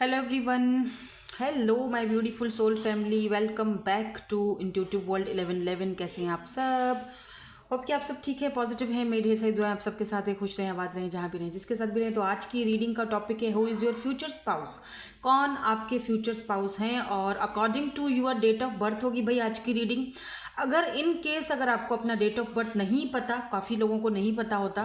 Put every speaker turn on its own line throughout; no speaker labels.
Hello everyone, hello my beautiful soul family, welcome back to intuitive world 1111। कैसे हैं आप सब? होप कि आप सब ठीक है, पॉजिटिव हैं। मेरी ढेर सारी दुआएं आप सबके साथ है। खुश रहें, आबाद रहें, जहाँ भी रहें, जिसके साथ भी रहें। तो आज की रीडिंग का टॉपिक है who is your future spouse. कौन आपके फ्यूचर स्पाउस हैं और according to your date of birth होगी भाई आज की रीडिंग। अगर इन केस अगर आपको अपना डेट ऑफ बर्थ नहीं पता, काफ़ी लोगों को नहीं पता होता,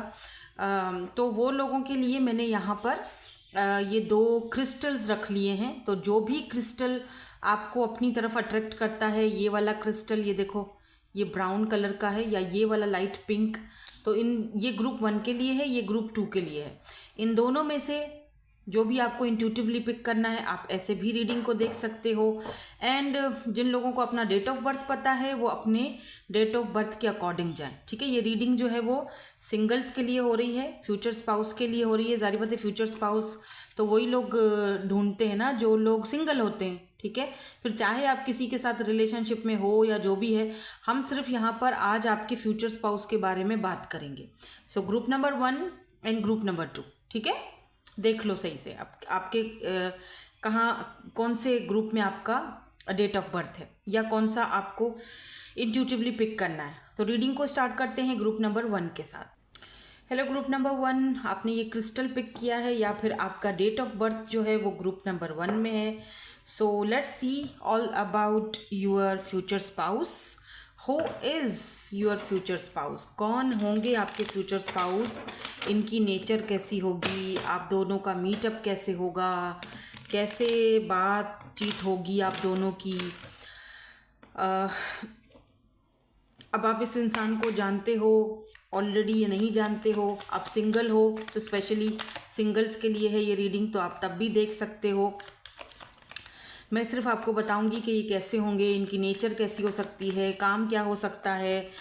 तो वो लोगों के लिए मैंने यहाँ पर ये दो क्रिस्टल्स रख लिए हैं। तो जो भी क्रिस्टल आपको अपनी तरफ अट्रैक्ट करता है, ये वाला क्रिस्टल, ये देखो, ये ब्राउन कलर का है, या ये वाला लाइट पिंक, तो ये ग्रुप 1 के लिए है, ये ग्रुप 2 के लिए है। इन दोनों में से जो भी आपको इंट्यूटिवली पिक करना है, आप ऐसे भी रीडिंग को देख सकते हो। एंड जिन लोगों को अपना डेट ऑफ बर्थ पता है, वो अपने डेट ऑफ बर्थ के अकॉर्डिंग जाएं। ठीक है, ये रीडिंग जो है वो सिंगल्स के लिए हो रही है, फ्यूचर स्पाउस के लिए हो रही है। जारी बात है, फ्यूचर स्पाउस तो वही लोग ढूंढते हैं ना जो लोग सिंगल होते हैं। ठीक है, फिर चाहे आप किसी के साथ रिलेशनशिप में हो या जो भी है, हम सिर्फ यहाँ पर आज आपके फ्यूचर स्पाउस के बारे में बात करेंगे। So group number 1 and group number 2। ठीक है, देख लो सही से आपके कहाँ, कौन से ग्रुप में आपका डेट ऑफ बर्थ है, या कौन सा आपको इंट्यूटिवली पिक करना है। तो रीडिंग को स्टार्ट करते हैं ग्रुप नंबर 1 के साथ। हेलो ग्रुप नंबर 1, आपने ये क्रिस्टल पिक किया है या फिर आपका डेट ऑफ बर्थ जो है वो ग्रुप नंबर 1 में है। सो let's see all about your future spouse. Who is your future spouse? कौन होंगे आपके फ्यूचर स्पाउस? इनकी नेचर कैसी होगी? आप दोनों का मीटअप कैसे होगा? कैसे बातचीत होगी आप दोनों की? अब आप इस इंसान को जानते हो ऑलरेडी या नहीं जानते हो? आप सिंगल हो तो स्पेशली सिंगल्स के लिए है ये रीडिंग, तो आप तब भी देख सकते हो। मैं सिर्फ आपको बताऊंगी कि ये कैसे होंगे, इनकी नेचर कैसी हो सकती है, काम क्या हो सकता है,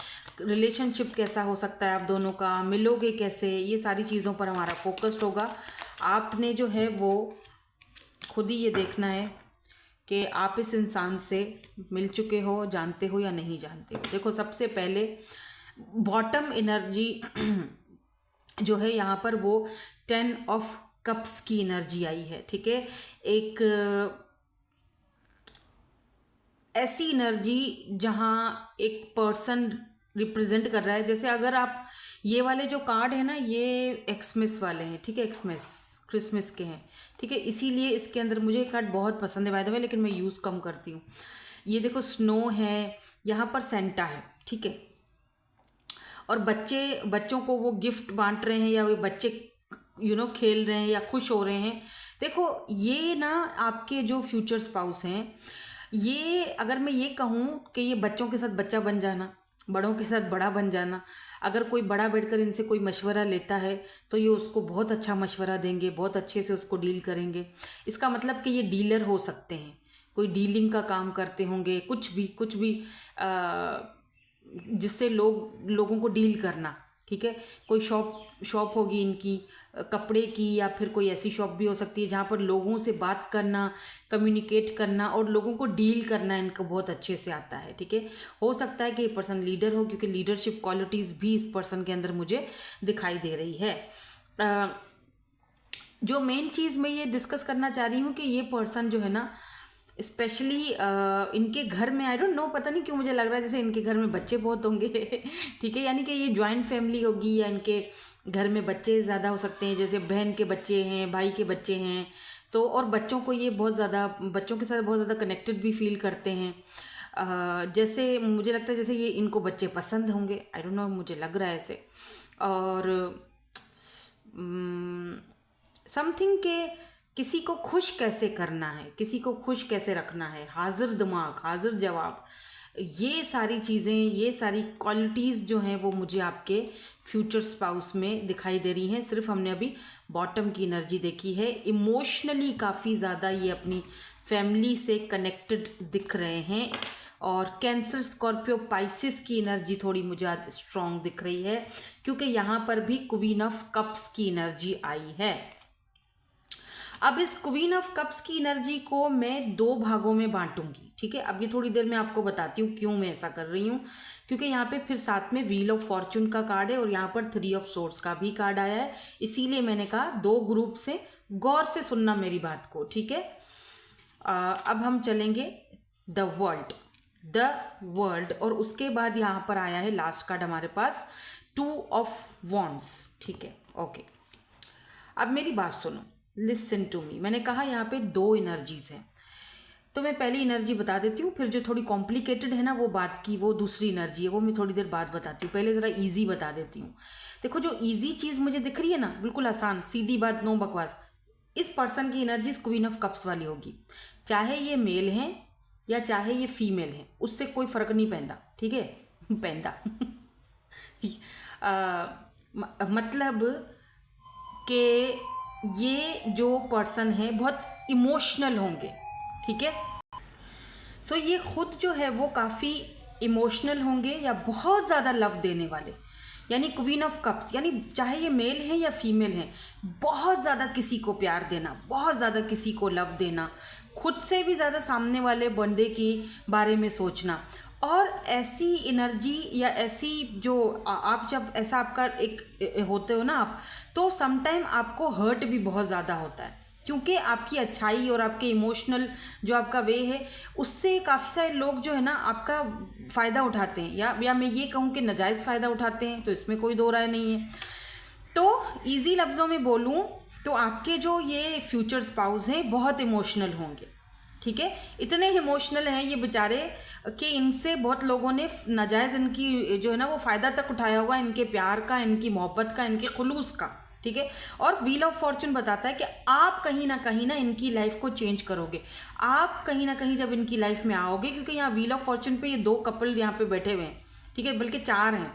रिलेशनशिप कैसा हो सकता है, आप दोनों का मिलोगे कैसे, ये सारी चीज़ों पर हमारा फोकस्ड होगा। आपने जो है वो खुद ही ये देखना है कि आप इस इंसान से मिल चुके हो, जानते हो या नहीं जानते हो। देखो, सबसे पहले बॉटम एनर्जी जो है यहाँ पर वो 10 ऑफ कप्स की एनर्जी आई है। ठीक है, एक ऐसी एनर्जी जहाँ एक पर्सन रिप्रेजेंट कर रहा है। जैसे अगर आप ये वाले जो कार्ड है ना, ये एक्समस वाले हैं। ठीक है, एक्समस क्रिसमस के हैं। ठीक है, इसीलिए इसके अंदर मुझे ये कार्ड बहुत पसंद है बाय द वे, लेकिन मैं यूज़ कम करती हूँ। ये देखो, स्नो है, यहाँ पर सेंटा है। ठीक है, और बच्चों को वो गिफ्ट बांट रहे हैं, या वो बच्चे खेल रहे हैं या खुश हो रहे हैं। देखो, ये ना आपके जो फ्यूचर स्पाउस हैं, ये अगर मैं ये कहूँ कि ये बच्चों के साथ बच्चा बन जाना, बड़ों के साथ बड़ा बन जाना। अगर कोई बड़ा बैठकर इनसे कोई मशवरा लेता है तो ये उसको बहुत अच्छा मशवरा देंगे, बहुत अच्छे से उसको डील करेंगे। इसका मतलब कि ये डीलर हो सकते हैं, कोई डीलिंग का काम करते होंगे, कुछ भी जिससे लोगों को डील करना। ठीक है, कोई शॉप होगी इनकी कपड़े की, या फिर कोई ऐसी शॉप भी हो सकती है जहाँ पर लोगों से बात करना, कम्युनिकेट करना और लोगों को डील करना इनको बहुत अच्छे से आता है। ठीक है, हो सकता है कि ये पर्सन लीडर हो, क्योंकि लीडरशिप क्वालिटीज़ भी इस पर्सन के अंदर मुझे दिखाई दे रही है। जो मेन चीज़ मैं ये डिस्कस करना चाह रही हूँ कि ये पर्सन जो है ना, स्पेशली इनके घर में, आई डोंट नो, पता नहीं क्यों मुझे लग रहा है जैसे इनके घर में बच्चे बहुत होंगे। ठीक है, यानी कि ये जॉइंट फैमिली होगी, या इनके घर में बच्चे ज़्यादा हो सकते हैं। जैसे बहन के बच्चे हैं, भाई के बच्चे हैं, तो और बच्चों को ये बहुत ज़्यादा, बच्चों के साथ बहुत ज़्यादा कनेक्टेड भी फील करते हैं। जैसे मुझे लगता है जैसे ये इनको बच्चे पसंद होंगे, आई डोंट नो, मुझे लग रहा है ऐसे। और समथिंग के किसी को खुश कैसे करना है, किसी को खुश कैसे रखना है, हाजिर दिमाग, हाजिर जवाब, ये सारी चीज़ें, ये सारी क्वालिटीज़ जो हैं वो मुझे आपके फ्यूचर स्पाउस में दिखाई दे रही हैं। सिर्फ हमने अभी बॉटम की एनर्जी देखी है। इमोशनली काफ़ी ज़्यादा ये अपनी फैमिली से कनेक्टेड दिख रहे हैं। और कैंसर, स्कॉर्पियो, पाइसिस की एनर्जी थोड़ी मुझे आज स्ट्रॉन्ग दिख रही है, क्योंकि यहाँ पर भी क्वीन ऑफ कप्स की एनर्जी आई है। अब इस क्वीन ऑफ कप्स की एनर्जी को मैं 2 भागों में बांटूंगी। ठीक है, अब ये थोड़ी देर में आपको बताती हूँ क्यों मैं ऐसा कर रही हूँ, क्योंकि यहाँ पे फिर साथ में व्हील ऑफ फॉर्चून का कार्ड है और यहाँ पर 3 ऑफ सोर्ड्स का भी कार्ड आया है। इसीलिए मैंने कहा 2 ग्रुप से गौर से सुनना मेरी बात को, ठीक है। अब हम चलेंगे द वर्ल्ड और उसके बाद यहाँ पर आया है लास्ट कार्ड हमारे पास 2 ऑफ वॉन्ड्स, ठीक है, ओके। अब मेरी बात सुनो, लिसन टू मी। मैंने कहा यहाँ पे 2 एनर्जीज हैं, तो मैं पहली एनर्जी बता देती हूँ, फिर जो थोड़ी कॉम्प्लिकेटेड है ना वो बात की, वो दूसरी एनर्जी है, वो मैं थोड़ी देर बाद बताती हूँ। पहले ज़रा इजी बता देती हूँ। देखो जो इजी चीज़ मुझे दिख रही है ना, बिल्कुल आसान सीधी बात, नो बकवास, इस पर्सन की एनर्जी क्वीन ऑफ कप्स वाली होगी। चाहे ये मेल हैं या चाहे ये फीमेल हैं, उससे कोई फ़र्क नहीं पैंदा, ठीक है, पैंदा मतलब कि ये जो पर्सन है बहुत इमोशनल होंगे, ठीक है। सो ये खुद जो है वो काफ़ी इमोशनल होंगे या बहुत ज़्यादा लव देने वाले, यानी क्वीन ऑफ कप्स, यानी चाहे ये मेल हैं या फीमेल हैं, बहुत ज़्यादा किसी को प्यार देना, बहुत ज़्यादा किसी को लव देना, खुद से भी ज़्यादा सामने वाले बंदे के बारे में सोचना। और ऐसी एनर्जी या ऐसी जो आप जब ऐसा आपका एक होते हो ना आप, तो समटाइम आपको हर्ट भी बहुत ज़्यादा होता है, क्योंकि आपकी अच्छाई और आपके इमोशनल जो आपका वे है उससे काफ़ी सारे लोग जो है ना आपका फ़ायदा उठाते हैं, या मैं ये कहूँ कि नाजायज़ फ़ायदा उठाते हैं, तो इसमें कोई दो राय नहीं है। तो इजी लफ्ज़ों में बोलूँ तो आपके जो ये फ्यूचर स्पाउस हैं बहुत इमोशनल होंगे, ठीक है। इतने इमोशनल हैं ये बेचारे कि इनसे बहुत लोगों ने नाजायज़ इनकी जो है ना वो फ़ायदा तक उठाया होगा, इनके प्यार का, इनकी मोहब्बत का, इनके खुलूस का, ठीक है। और व्हील ऑफ फॉर्चून बताता है कि आप कहीं ना इनकी लाइफ को चेंज करोगे, आप कहीं ना कहीं जब इनकी लाइफ में आओगे, क्योंकि यहाँ व्हील ऑफ फॉर्चून पे ये 2 कपल यहाँ पे बैठे हुए हैं, ठीक है, बल्कि 4 हैं।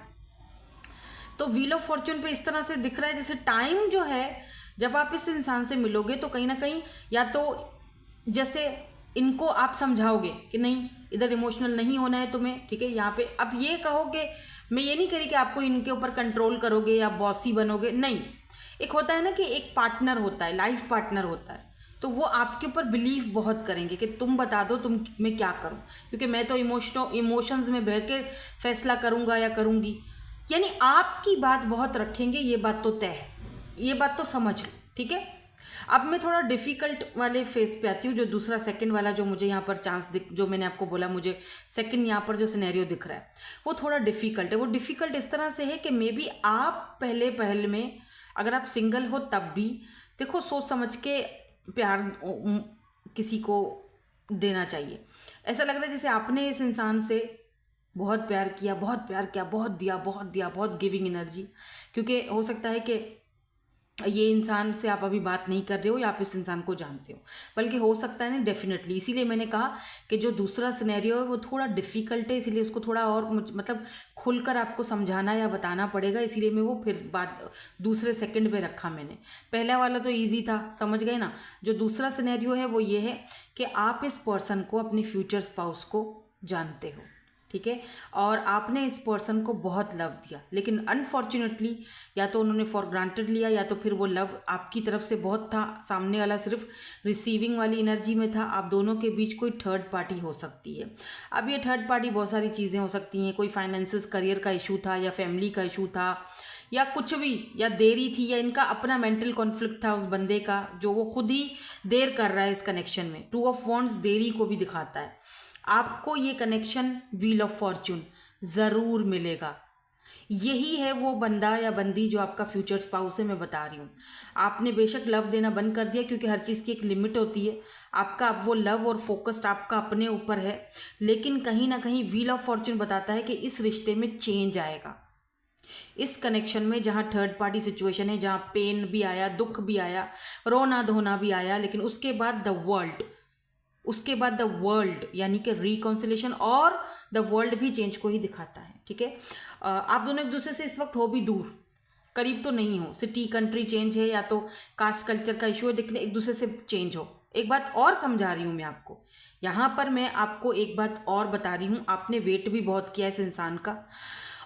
तो व्हील ऑफ फॉर्चून पे इस तरह से दिख रहा है जैसे टाइम जो है जब आप इस इंसान से मिलोगे तो कहीं ना कहीं या तो जैसे इनको आप समझाओगे कि नहीं इधर इमोशनल नहीं होना है तुम्हें, ठीक है। यहाँ पे अब ये कहोगे, मैं ये नहीं करी कि आपको इनके ऊपर कंट्रोल करोगे या बॉसी बनोगे, नहीं। एक होता है ना कि एक पार्टनर होता है, लाइफ पार्टनर होता है, तो वो आपके ऊपर बिलीव बहुत करेंगे कि तुम बता दो तुम मैं क्या करूं, क्योंकि मैं तो इमोशंस में बह के फैसला करूंगा या करूंगी, यानी आपकी बात बहुत रखेंगे। ये बात तो तय है, ये बात तो समझ लो, ठीक है। अब मैं थोड़ा डिफ़िकल्ट वाले फेस पे आती हूँ, जो दूसरा सेकंड वाला जो मुझे यहाँ पर चांस जो मैंने आपको बोला, मुझे सेकंड यहाँ पर जो सिनेरियो दिख रहा है वो थोड़ा डिफ़िकल्ट है। वो डिफ़िकल्ट इस तरह से है कि मे बी आप पहल में अगर आप सिंगल हो तब भी देखो सोच समझ के प्यार किसी को देना चाहिए। ऐसा लग रहा है जैसे आपने इस इंसान से बहुत प्यार किया, बहुत प्यार किया, बहुत दिया, बहुत गिविंग एनर्जी, क्योंकि हो सकता है कि ये इंसान से आप अभी बात नहीं कर रहे हो या आप इस इंसान को जानते हो, बल्कि हो सकता है ना, डेफिनेटली। इसीलिए मैंने कहा कि जो दूसरा सिनेरियो है वो थोड़ा डिफ़िकल्ट है, इसीलिए उसको थोड़ा और मतलब खुलकर आपको समझाना या बताना पड़ेगा, इसीलिए मैं वो फिर बात दूसरे सेकंड पे रखा मैंने। पहला वाला तो ईजी था, समझ गए ना। जो दूसरा सिनेरियो है वो ये है कि आप इस पर्सन को, अपने फ्यूचर स्पाउस को जानते हो, ठीक है, और आपने इस पर्सन को बहुत लव दिया, लेकिन अनफॉर्चुनेटली या तो उन्होंने फॉर ग्रांटेड लिया या तो फिर वो लव आपकी तरफ से बहुत था, सामने वाला सिर्फ रिसीविंग वाली एनर्जी में था। आप दोनों के बीच कोई थर्ड पार्टी हो सकती है। अब ये थर्ड पार्टी बहुत सारी चीज़ें हो सकती हैं, कोई फाइनेंसिस, करियर का इशू था या फैमिली का इशू था या कुछ भी, या देरी थी या इनका अपना मेंटल कॉन्फ्लिक्ट था उस बंदे का, जो वो खुद ही देर कर रहा है इस कनेक्शन में। 2 ऑफ वॉन्ड्स देरी को भी दिखाता है। आपको ये कनेक्शन व्हील ऑफ फॉर्चून ज़रूर मिलेगा। यही है वो बंदा या बंदी जो आपका फ्यूचर स्पाउस है, मैं बता रही हूँ। आपने बेशक लव देना बंद कर दिया, क्योंकि हर चीज़ की एक लिमिट होती है। आपका अब वो लव और फोकस्ड आपका अपने ऊपर है, लेकिन कहीं ना कहीं व्हील ऑफ फॉर्चून बताता है कि इस रिश्ते में चेंज आएगा। इस कनेक्शन में जहाँ थर्ड पार्टी सिचुएशन है, जहाँ पेन भी आया, दुख भी आया, रोना धोना भी आया, लेकिन उसके बाद द वर्ल्ड यानी कि रिकॉन्सिलेशन और द वर्ल्ड भी चेंज को ही दिखाता है, ठीक है। आप दोनों एक दूसरे से इस वक्त हो भी दूर, करीब तो नहीं हो, सिटी कंट्री चेंज है या तो कास्ट कल्चर का इशू है, लेकिन एक दूसरे से चेंज हो। एक बात और समझा रही हूँ मैं आपको, यहाँ पर मैं आपको एक बात और बता रही हूँ। आपने वेट भी बहुत किया इस इंसान का,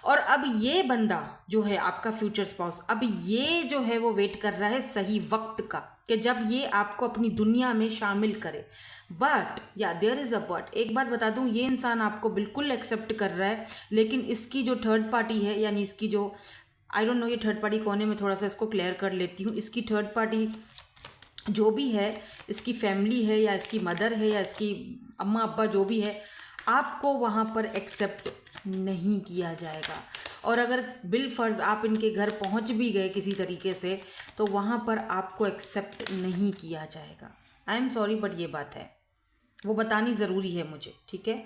और अब ये बंदा जो है आपका फ्यूचर स्पाउस, अब ये जो है वो वेट कर रहा है सही वक्त का, कि जब ये आपको अपनी दुनिया में शामिल करे। बट या देयर इज़ अ बट, एक बात बता दूं, ये इंसान आपको बिल्कुल एक्सेप्ट कर रहा है, लेकिन इसकी जो थर्ड पार्टी है, यानी इसकी जो, आई डोंट नो ये थर्ड पार्टी कौन है, मैं थोड़ा सा इसको क्लियर कर लेती हूँ। इसकी थर्ड पार्टी जो भी है, इसकी फैमिली है या इसकी मदर है या इसकी अम्मा अब्बा जो भी है, आपको वहाँ पर एक्सेप्ट नहीं किया जाएगा। और अगर बिल फर्ज आप इनके घर पहुँच भी गए किसी तरीके से, तो वहाँ पर आपको एक्सेप्ट नहीं किया जाएगा। आई एम सॉरी बट ये बात है, वो बतानी ज़रूरी है मुझे, ठीक है।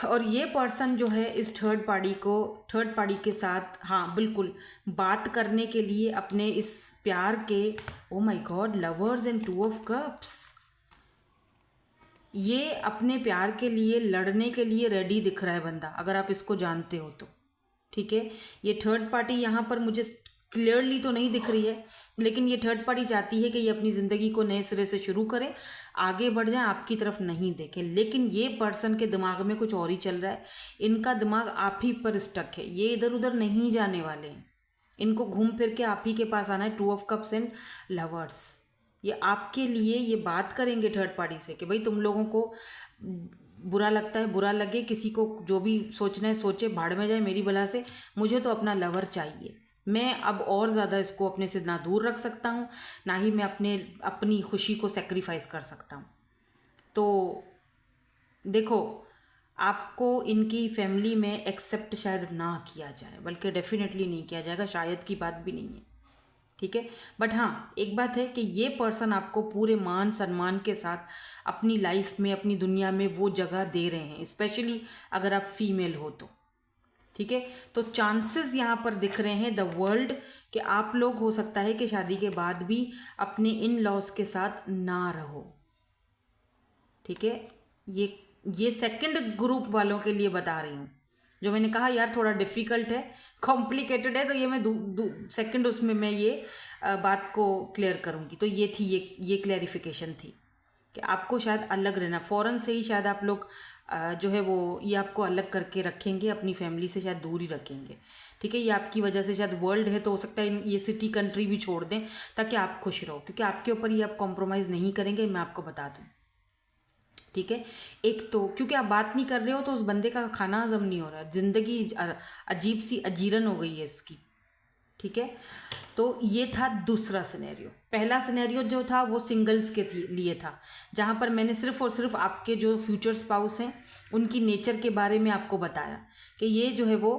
और ये पर्सन जो है इस थर्ड पार्टी के साथ, हाँ बिल्कुल, बात करने के लिए अपने इस प्यार के, oh my God, lovers and 2 of cups, ये अपने प्यार के लिए लड़ने के लिए रेडी दिख रहा है बंदा, अगर आप इसको जानते हो तो, ठीक है। ये थर्ड पार्टी यहाँ पर मुझे क्लियरली तो नहीं दिख रही है, लेकिन ये थर्ड पार्टी चाहती है कि ये अपनी ज़िंदगी को नए सिरे से शुरू करे, आगे बढ़ जाए, आपकी तरफ नहीं देखें। लेकिन ये पर्सन के दिमाग में कुछ और ही चल रहा है, इनका दिमाग आप ही पर स्टक है, ये इधर उधर नहीं जाने वाले हैं, इनको घूम फिर के आप ही के पास आना है। 2 ऑफ कप्स एंड लवर्स, ये आपके लिए ये बात करेंगे थर्ड पार्टी से कि भाई तुम लोगों को बुरा लगता है, बुरा लगे, किसी को जो भी सोचना है सोचे, भाड़ में जाए मेरी बला से, मुझे तो अपना लवर चाहिए। मैं अब और ज़्यादा इसको अपने से ना दूर रख सकता हूँ, ना ही मैं अपनी खुशी को सेक्रीफाइस कर सकता हूँ। तो देखो, आपको इनकी फैमिली में एक्सेप्ट शायद ना किया जाए, बल्कि डेफिनेटली नहीं किया जाएगा, शायद की बात भी नहीं है, ठीक है। बट हाँ, एक बात है कि ये पर्सन आपको पूरे मान सम्मान के साथ अपनी लाइफ में, अपनी दुनिया में वो जगह दे रहे हैं, स्पेशली अगर आप फीमेल हो तो, ठीक है। तो चांसेस यहाँ पर दिख रहे हैं द वर्ल्ड कि आप लोग हो सकता है कि शादी के बाद भी अपने इन लॉज के साथ ना रहो, ठीक है। ये सेकंड ग्रुप वालों के लिए बता रही हूँ, जो मैंने कहा यार थोड़ा डिफ़िकल्ट है, कॉम्प्लिकेटेड है, तो ये मैं सेकंड उसमें मैं ये बात को क्लियर करूँगी। तो ये थी, ये क्लैरिफिकेशन थी कि आपको शायद अलग रहना, फ़ौरन से ही शायद आप लोग जो है वो ये आपको अलग करके रखेंगे, अपनी फैमिली से शायद दूर ही रखेंगे, ठीक है। ये आपकी वजह से शायद वर्ल्ड है तो हो सकता है ये सिटी कंट्री भी छोड़ दें ताकि आप खुश रहो, क्योंकि आपके ऊपर ये आप कॉम्प्रोमाइज़ नहीं करेंगे, मैं आपको बता दूँ, ठीक है। एक तो क्योंकि आप बात नहीं कर रहे हो तो उस बंदे का खाना हजम नहीं हो रहा है, ज़िंदगी अजीब सी अजीरन हो गई है इसकी, ठीक है। तो ये था दूसरा सिनेरियो। पहला सिनेरियो जो था वो सिंगल्स के लिए था, जहाँ पर मैंने सिर्फ और सिर्फ आपके जो फ्यूचर स्पाउस हैं उनकी नेचर के बारे में आपको बताया कि ये जो है वो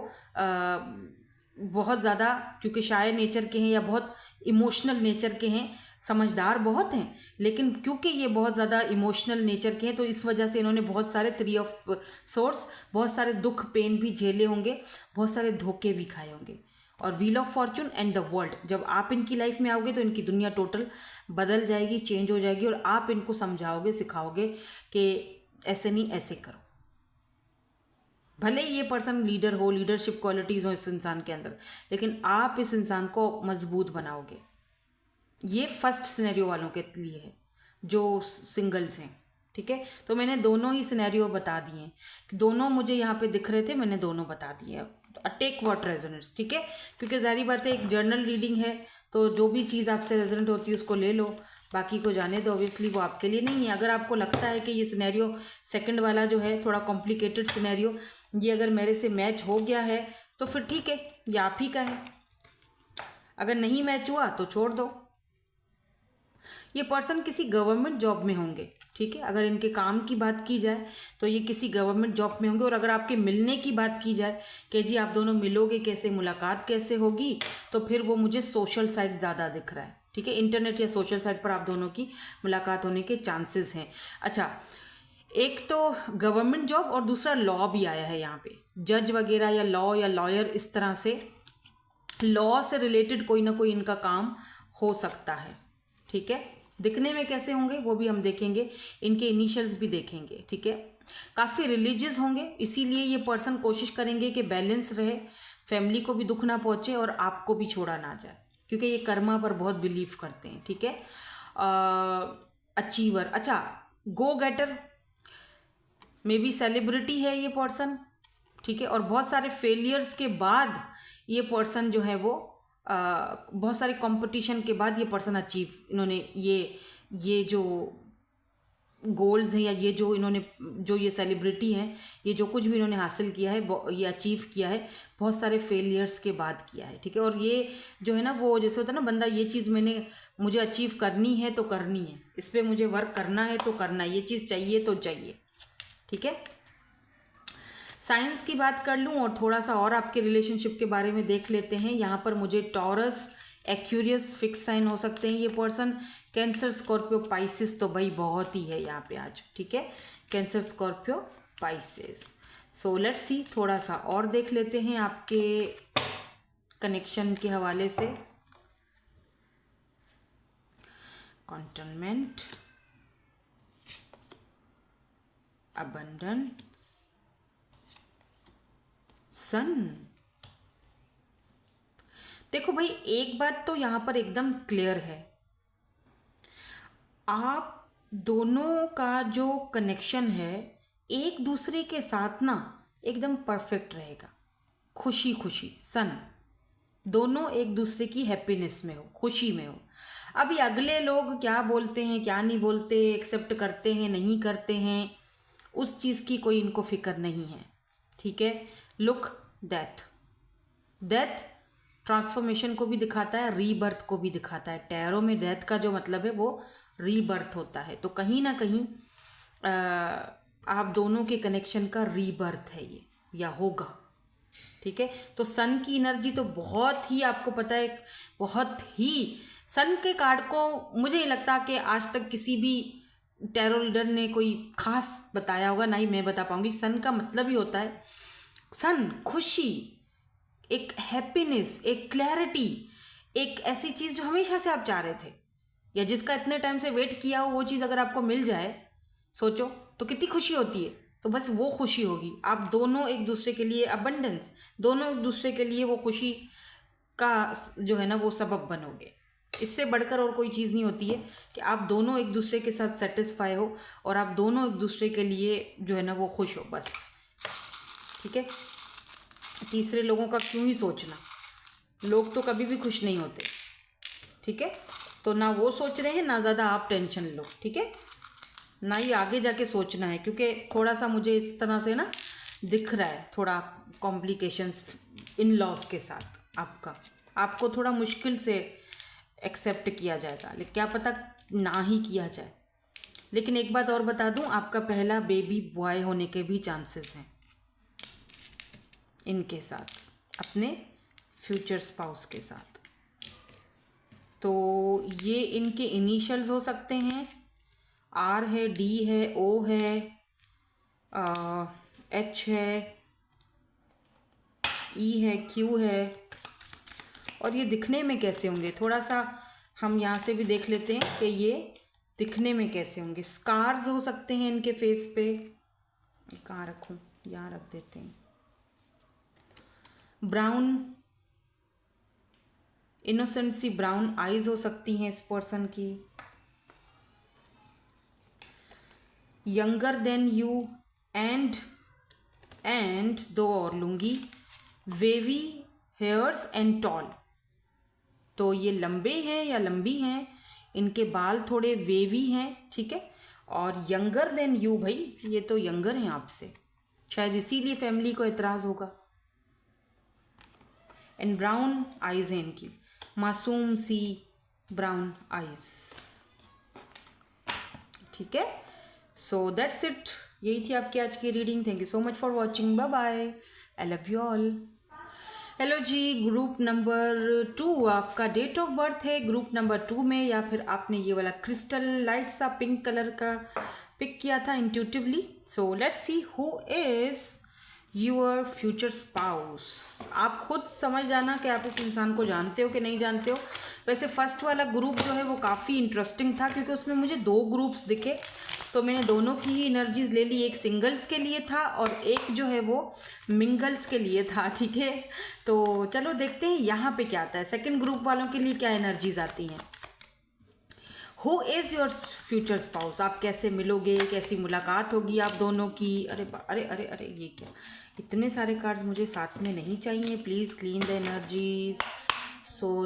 बहुत ज़्यादा, क्योंकि शायर नेचर के हैं या बहुत इमोशनल नेचर के हैं, समझदार बहुत हैं, लेकिन क्योंकि ये बहुत ज़्यादा इमोशनल नेचर के हैं तो इस वजह से इन्होंने बहुत सारे 3 ऑफ सोर्स, बहुत सारे दुख पेन भी झेले होंगे, बहुत सारे धोखे भी खाए होंगे। और wheel of Fortune and the world, जब आप इनकी लाइफ में आओगे तो इनकी दुनिया टोटल बदल जाएगी, चेंज हो जाएगी, और आप इनको समझाओगे, सिखाओगे कि ऐसे नहीं ऐसे करो। भले ये पर्सन लीडर हो, लीडरशिप क्वालिटीज़ हो इस इंसान के अंदर, लेकिन आप इस इंसान को मजबूत बनाओगे। ये फर्स्ट सिनेरियो वालों के लिए है जो सिंगल्स हैं, ठीक है। तो मैंने दोनों ही सिनेरियो बता दिए हैं, दोनों मुझे यहाँ पे दिख रहे थे, मैंने दोनों बता दिए। टेक व्हाट रेजोनेट्स, ठीक है, क्योंकि ज़ाहिर बात है एक जर्नल रीडिंग है, तो जो भी चीज़ आपसे रेजोनेट होती है उसको ले लो, बाकी को जाने दो, ऑब्वियसली वो आपके लिए नहीं है। अगर आपको लगता है कि ये सिनेरियो सेकंड वाला जो है थोड़ा कॉम्प्लिकेटेड सिनेरियो, ये अगर मेरे से मैच हो गया है तो फिर ठीक है, ये आप ही का है, अगर नहीं मैच हुआ तो छोड़ दो। ये पर्सन किसी गवर्नमेंट जॉब में होंगे, ठीक है, अगर इनके काम की बात की जाए तो ये किसी गवर्नमेंट जॉब में होंगे। और अगर आपके मिलने की बात की जाए कि जी आप दोनों मिलोगे कैसे, मुलाकात कैसे होगी, तो फिर वो मुझे सोशल साइट ज़्यादा दिख रहा है, ठीक है, इंटरनेट या सोशल साइट पर आप दोनों की मुलाकात होने के चांसेस हैं। अच्छा, एक तो गवर्नमेंट जॉब और दूसरा लॉ भी आया है यहाँ पे, जज वगैरह या लॉ या लॉयर, इस तरह से लॉ से रिलेटेड कोई ना कोई इनका काम हो सकता है, ठीक है। दिखने में कैसे होंगे वो भी हम देखेंगे, इनके इनिशियल्स भी देखेंगे, ठीक है। काफ़ी रिलीजियस होंगे, इसीलिए ये पर्सन कोशिश करेंगे कि बैलेंस रहे, फैमिली को भी दुख ना पहुँचे और आपको भी छोड़ा ना जाए, क्योंकि ये कर्मा पर बहुत बिलीव करते हैं, ठीक है। अचीवर, अच्छा, गो गेटर, मे बी सेलिब्रिटी है ये पर्सन, ठीक है, और बहुत सारे फेलियर्स के बाद ये पर्सन जो है वो बहुत सारे कंपटीशन के बाद ये पर्सन अचीव, इन्होंने ये जो गोल्स हैं या ये जो इन्होंने, जो ये सेलिब्रिटी हैं, ये जो कुछ भी इन्होंने हासिल किया है, ये अचीव किया है, बहुत सारे फेलियर्स के बाद किया है, ठीक है। और ये जो है ना, वो जैसे होता है ना, बंदा ये चीज़ मुझे अचीव करनी है तो करनी है, इस पर मुझे वर्क करना है तो करना है, ये चीज़ चाहिए तो चाहिए, ठीक है। साइंस की बात कर लूँ और थोड़ा सा और आपके रिलेशनशिप के बारे में देख लेते हैं। यहाँ पर मुझे टॉरस, एक्यूरियस फिक्स साइन हो सकते हैं ये पर्सन। कैंसर, स्कॉर्पियो, पाइसिस तो भाई बहुत ही है यहाँ पे आज, ठीक है। Cancer, Scorpio, Pisces. So let's सी, थोड़ा सा और देख लेते हैं आपके कनेक्शन के हवाले से। कॉन्टेनमेंट, अबंडेंस, सन। देखो भाई, एक बात तो यहाँ पर एकदम क्लियर है, आप दोनों का जो कनेक्शन है एक दूसरे के साथ ना एकदम परफेक्ट रहेगा, खुशी खुशी। सन, दोनों एक दूसरे की हैप्पीनेस में हो, खुशी में हो। अभी अगले लोग क्या बोलते हैं, क्या नहीं बोलते, एक्सेप्ट करते हैं, नहीं करते हैं, उस चीज़ की कोई इनको फिक्र नहीं है, ठीक है। लुक, डेथ, डेथ ट्रांसफॉर्मेशन को भी दिखाता है, रीबर्थ को भी दिखाता है। टैरो में डेथ का जो मतलब है वो रीबर्थ होता है, तो कहीं ना कहीं आप दोनों के कनेक्शन का रीबर्थ है ये, या होगा, ठीक है। तो सन की एनर्जी तो बहुत ही, आपको पता है, बहुत ही, सन के कार्ड को मुझे नहीं लगता कि आज तक किसी भी टैरो रीडर ने कोई खास बताया होगा, ना ही मैं बता पाऊंगी। सन का मतलब ही होता है, सन खुशी, एक हैप्पीनेस, एक क्लैरिटी, एक ऐसी चीज़ जो हमेशा से आप चाह रहे थे या जिसका इतने टाइम से वेट किया हो, वो चीज़ अगर आपको मिल जाए, सोचो तो कितनी खुशी होती है। तो बस वो खुशी होगी, आप दोनों एक दूसरे के लिए, अबंडेंस, दोनों एक दूसरे के लिए वो खुशी का जो है ना वो सबब बनोगे। इससे बढ़कर और कोई चीज़ नहीं होती है कि आप दोनों एक दूसरे के साथ सेटिस्फाई हो और आप दोनों एक दूसरे के लिए जो है ना वो खुश हो, बस, ठीक है। तीसरे लोगों का क्यों ही सोचना, लोग तो कभी भी खुश नहीं होते, ठीक है। तो ना वो सोच रहे हैं, ना ज़्यादा आप टेंशन लो, ठीक है, ना ही आगे जाके सोचना है, क्योंकि थोड़ा सा मुझे इस तरह से ना दिख रहा है, थोड़ा कॉम्प्लिकेशंस इन लॉस के साथ आपको थोड़ा मुश्किल से एक्सेप्ट किया जाएगा, लेकिन क्या पता ना ही किया जाए। लेकिन एक बात और बता दूं, आपका पहला बेबी बॉय होने के भी चांसेस हैं इनके साथ, अपने फ्यूचर स्पाउस के साथ। तो ये इनके इनिशियल्स हो सकते हैं, आर है, डी है, ओ है, एच है, ई है, क्यू है। और ये दिखने में कैसे होंगे, थोड़ा सा हम यहाँ से भी देख लेते हैं कि ये दिखने में कैसे होंगे। स्कार्स हो सकते हैं इनके फेस पे, कहाँ रखूँ, यहाँ रख देते हैं। ब्राउन, इनोसेंट सी ब्राउन आईज हो सकती हैं इस पर्सन की। यंगर देन यू एंड दो और लूँगी, वेवी हेयर्स एंड टॉल। तो ये लंबे हैं या लंबी हैं, इनके बाल थोड़े वेवी हैं, ठीक है। और यंगर देन यू, भाई ये तो यंगर हैं आपसे, शायद इसीलिए फैमिली को एतराज़ होगा। एंड ब्राउन आइज़ हैं इनकी, मासूम सी ब्राउन आइज़, ठीक है। सो दैट्स इट, यही थी आपकी आज की reading. Thank you so much for watching, bye bye, I love you all. Hello जी, ग्रुप नंबर 2 आपका डेट ऑफ बर्थ है ग्रुप नंबर 2 में, या फिर आपने ये वाला क्रिस्टल लाइट सा पिंक कलर का पिक किया था intuitively. So let's see who is your future spouse. आप खुद समझ जाना कि आप इस इंसान को जानते हो कि नहीं जानते हो। वैसे फर्स्ट वाला ग्रुप जो है वो काफ़ी इंटरेस्टिंग था, क्योंकि उसमें मुझे 2 ग्रुप्स दिखे, तो मैंने दोनों की ही एनर्जीज ले ली। एक सिंगल्स के लिए था और एक जो है वो मिंगल्स के लिए था, ठीक है। तो चलो देखते हैं यहाँ पे क्या आता है, सेकंड ग्रुप वालों के लिए क्या एनर्जीज आती हैं। Who is your future spouse, आप कैसे मिलोगे, कैसी मुलाकात होगी आप दोनों की। अरे अरे अरे अरे, ये क्या, इतने सारे कार्ड्स मुझे साथ में नहीं चाहिए, प्लीज़ क्लीन द एनर्जीज।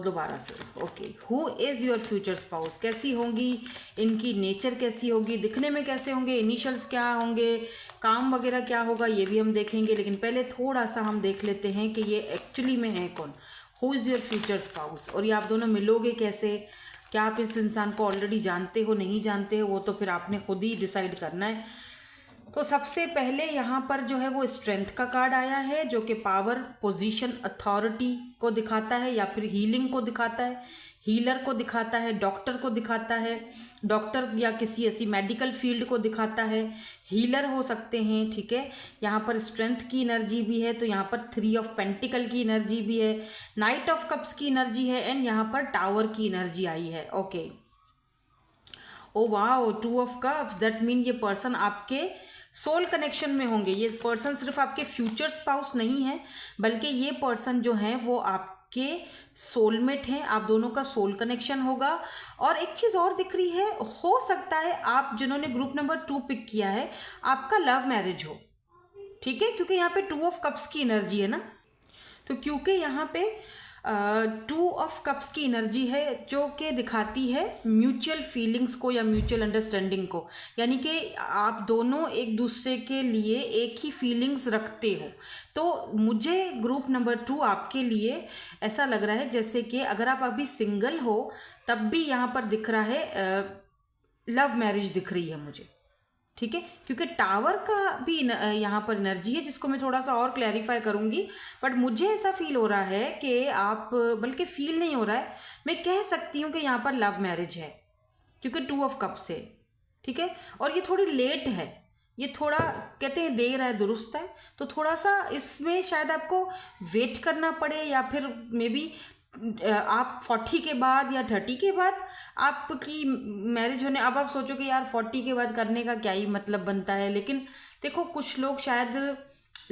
दोबारा से, okay, who is your future spouse, कैसी होंगी, इनकी नेचर कैसी होगी, दिखने में कैसे होंगे, इनिशियल्स क्या होंगे, काम वगैरह क्या होगा, ये भी हम देखेंगे। लेकिन पहले थोड़ा सा हम देख लेते हैं कि ये एक्चुअली में है कौन, who is your future spouse. और ये आप दोनों मिलोगे कैसे, क्या आप इस इंसान को ऑलरेडी जानते हो, नहीं जानते हो, वो तो फिर आपने खुद ही डिसाइड करना है। तो सबसे पहले यहाँ पर जो है वो स्ट्रेंथ का कार्ड आया है, जो कि पावर, पोजीशन, अथॉरिटी को दिखाता है, या फिर हीलिंग को दिखाता है, हीलर को दिखाता है, डॉक्टर को दिखाता है, डॉक्टर या किसी ऐसी मेडिकल फील्ड को दिखाता है, हीलर हो सकते हैं, ठीक है। यहाँ पर स्ट्रेंथ की एनर्जी भी है, तो यहाँ पर 3 ऑफ पेंटिकल की एनर्जी भी है, नाइट ऑफ कप्स की एनर्जी है, एंड यहाँ पर टावर की एनर्जी आई है। Okay, oh wow, 2 of cups, that mean ये पर्सन आपके सोल कनेक्शन में होंगे। ये पर्सन सिर्फ आपके फ्यूचर स्पाउस नहीं है, बल्कि ये पर्सन जो है वो आपके सोलमेट हैं, आप दोनों का सोल कनेक्शन होगा। और एक चीज़ और दिख रही है, हो सकता है आप जिन्होंने ग्रुप नंबर 2 पिक किया है आपका लव मैरिज हो, ठीक है, क्योंकि यहाँ पे 2 ऑफ कप्स की एनर्जी है ना। तो क्योंकि यहाँ पे 2 ऑफ कप्स की एनर्जी है, जो कि दिखाती है म्यूचुअल फीलिंग्स को या म्यूचुअल अंडरस्टैंडिंग को, यानी कि आप दोनों एक दूसरे के लिए एक ही फीलिंग्स रखते हो। तो मुझे ग्रुप नंबर 2 आपके लिए ऐसा लग रहा है जैसे कि अगर आप अभी सिंगल हो तब भी यहाँ पर दिख रहा है लव मैरिज दिख रही है मुझे, ठीक है, क्योंकि टावर का भी यहाँ पर एनर्जी है, जिसको मैं थोड़ा सा और क्लैरिफाई करूँगी। बट मुझे ऐसा फील हो रहा है कि आप, बल्कि फील नहीं हो रहा है, मैं कह सकती हूँ कि यहाँ पर लव मैरिज है, क्योंकि 2 ऑफ कप्स है, ठीक है। और ये थोड़ी लेट है, ये थोड़ा कहते हैं देर है दुरुस्त है, तो थोड़ा सा इसमें शायद आपको वेट करना पड़े, या फिर मे बी आप 40 के बाद या 30 के बाद आपकी मैरिज होने। अब आप सोचो कि यार 40 के बाद करने का क्या ही मतलब बनता है, लेकिन देखो कुछ लोग शायद